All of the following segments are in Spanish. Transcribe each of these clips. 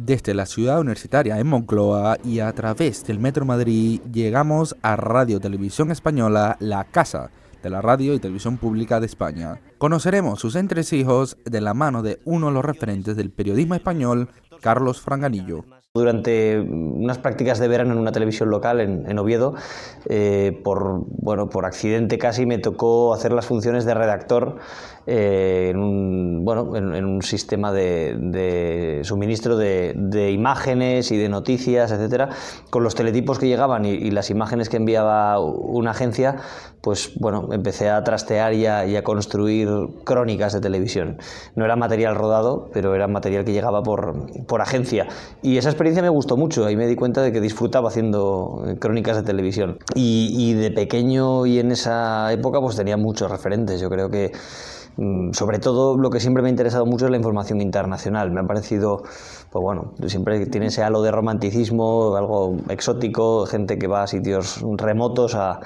Desde la ciudad universitaria en Moncloa y a través del Metro Madrid llegamos a Radio Televisión Española, la casa de la radio y televisión pública de España. Conoceremos sus entresijos de la mano de uno de los referentes del periodismo español, Carlos Franganillo. Durante unas prácticas de verano en una televisión local en Oviedo, por accidente casi me tocó hacer las funciones de redactor en un sistema de suministro de imágenes y de noticias, etcétera. Con los teletipos que llegaban y las imágenes que enviaba una agencia, pues bueno, empecé a trastear y a construir crónicas de televisión. No era material rodado, pero era material que llegaba por agencia. Y esa experiencia me gustó mucho. Ahí me di cuenta de que disfrutaba haciendo crónicas de televisión. Y de pequeño y en esa época pues tenía muchos referentes. Yo creo que sobre todo lo que siempre me ha interesado mucho es la información internacional. Me ha parecido, pues bueno, siempre tiene ese halo de romanticismo, algo exótico, gente que va a sitios remotos a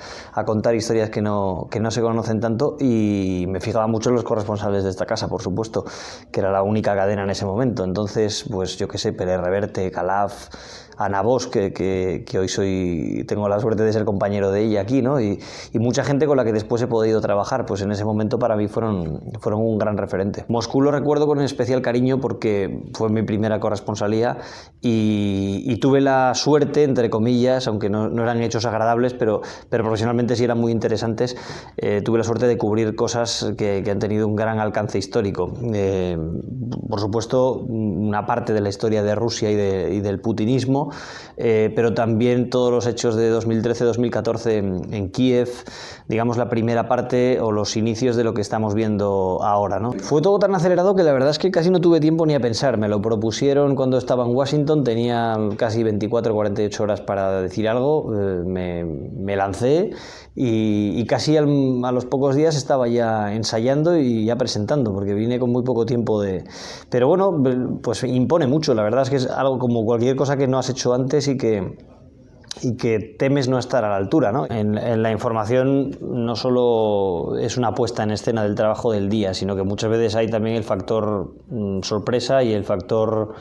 contar historias que no se conocen tanto, y me fijaba mucho en los corresponsables de esta casa, por supuesto, que era la única cadena en ese momento. Entonces, pues yo qué sé, Pérez Reverte, Calaf, Ana Bosch, que hoy tengo la suerte de ser compañero de ella aquí, ¿no? Y mucha gente con la que después he podido trabajar, pues en ese momento para mí fueron un gran referente. Moscú lo recuerdo con especial cariño porque fue mi primera corresponsalía y tuve la suerte, entre comillas, aunque no eran hechos agradables, pero profesionalmente sí eran muy interesantes, tuve la suerte de cubrir cosas que han tenido un gran alcance histórico. Por supuesto, una parte de la historia de Rusia y del putinismo, pero también todos los hechos de 2013-2014 en Kiev, digamos la primera parte o los inicios de lo que estamos viendo ahora, ¿no? Fue todo tan acelerado que la verdad es que casi no tuve tiempo ni a pensar. Me lo propusieron cuando estaba en Washington, tenía casi 24 o 48 horas para decir algo, me lancé y casi a los pocos días estaba ya ensayando y ya presentando, porque vine con muy poco tiempo Pero bueno, pues impone mucho. La verdad es que es algo como cualquier cosa que no has hecho antes y que temes no estar a la altura, ¿no? En la información no solo es una puesta en escena del trabajo del día, sino que muchas veces hay también el factor sorpresa y el factor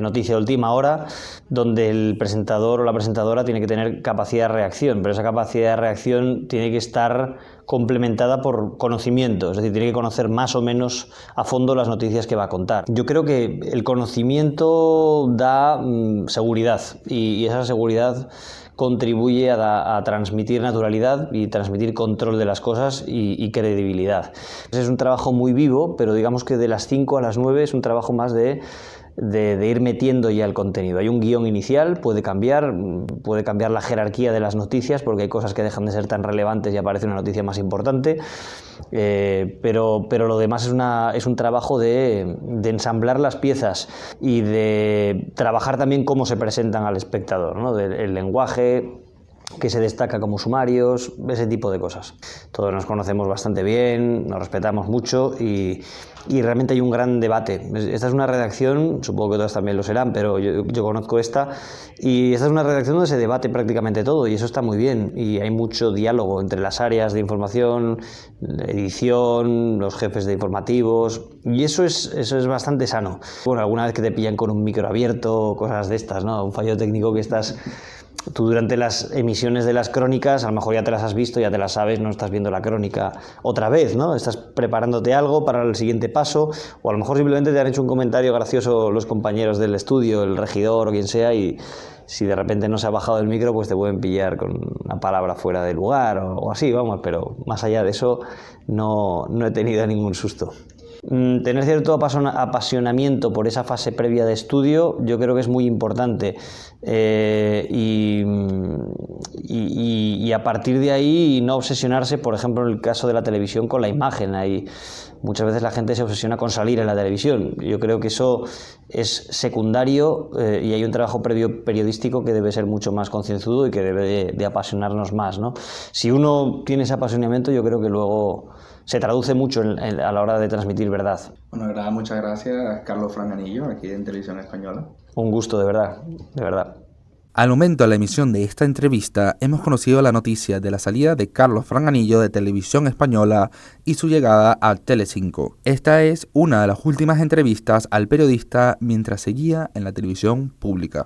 noticia de última hora, donde el presentador o la presentadora tiene que tener capacidad de reacción, pero esa capacidad de reacción tiene que estar complementada por conocimiento, es decir, tiene que conocer más o menos a fondo las noticias que va a contar. Yo creo que el conocimiento da seguridad y esa seguridad contribuye a transmitir naturalidad y transmitir control de las cosas y credibilidad. Es un trabajo muy vivo, pero digamos que de las 5 a las 9 es un trabajo más de ir metiendo ya el contenido. Hay un guión inicial, puede cambiar la jerarquía de las noticias porque hay cosas que dejan de ser tan relevantes y aparece una noticia más importante, pero lo demás es un trabajo de ensamblar las piezas y de trabajar también cómo se presentan al espectador, ¿no? El lenguaje que se destaca como sumarios, ese tipo de cosas. Todos nos conocemos bastante bien, nos respetamos mucho y realmente hay un gran debate. Esta es una redacción, supongo que todas también lo serán, pero yo conozco esta, y esta es una redacción donde se debate prácticamente todo y eso está muy bien, y hay mucho diálogo entre las áreas de información, edición, los jefes de informativos, y eso es bastante sano. Bueno, alguna vez que te pillan con un micro abierto, cosas de estas, ¿no? Un fallo técnico que tú durante las emisiones de las crónicas, a lo mejor ya te las has visto, ya te las sabes, no estás viendo la crónica otra vez, ¿no? Estás preparándote algo para el siguiente paso, o a lo mejor simplemente te han hecho un comentario gracioso los compañeros del estudio, el regidor o quien sea, y si de repente no se ha bajado el micro, pues te pueden pillar con una palabra fuera de lugar o así, vamos, pero más allá de eso no he tenido ningún susto. Tener cierto apasionamiento por esa fase previa de estudio yo creo que es muy importante, y a partir de ahí no obsesionarse, por ejemplo en el caso de la televisión, con la imagen. Muchas veces la gente se obsesiona con salir en la televisión. Yo creo que eso es secundario, y hay un trabajo previo periodístico que debe ser mucho más concienzudo y que debe de apasionarnos más, ¿no? Si uno tiene ese apasionamiento, yo creo que luego se traduce mucho a la hora de transmitir verdad. Bueno, de verdad, muchas gracias, Carlos Franganillo, aquí en Televisión Española. Un gusto, de verdad, de verdad. Al momento de la emisión de esta entrevista, hemos conocido la noticia de la salida de Carlos Franganillo de Televisión Española y su llegada a Telecinco. Esta es una de las últimas entrevistas al periodista mientras seguía en la televisión pública.